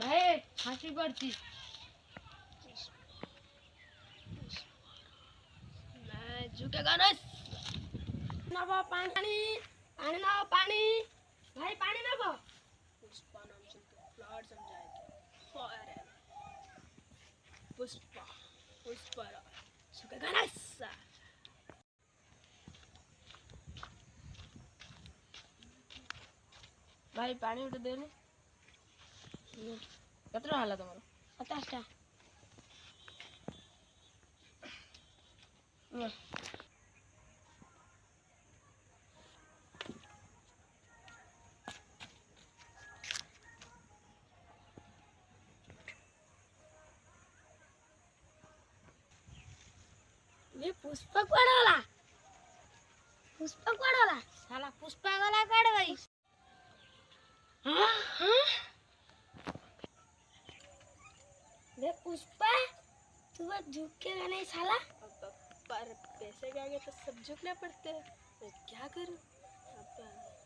भाई फांसी पड़ती मैं झुकेगा ना ना पानी पानी ना पानी भाई पानी ना वो पुष्पा नाम से तो फ्लड समझाएगी अरे पुष्पा पुष्पा झुकेगा ना भाई पानी उठे देने कतरा हाला तुम्हारा 50 टा ये पुष्पक वाला साला पुष्पा वाला काट भाई हाँ हाँ ये पुष्पा तू बस झुकेगा नहीं साला पर पैसे के आगे तो सब झुकना पड़ते हैं मैं क्या करूं अब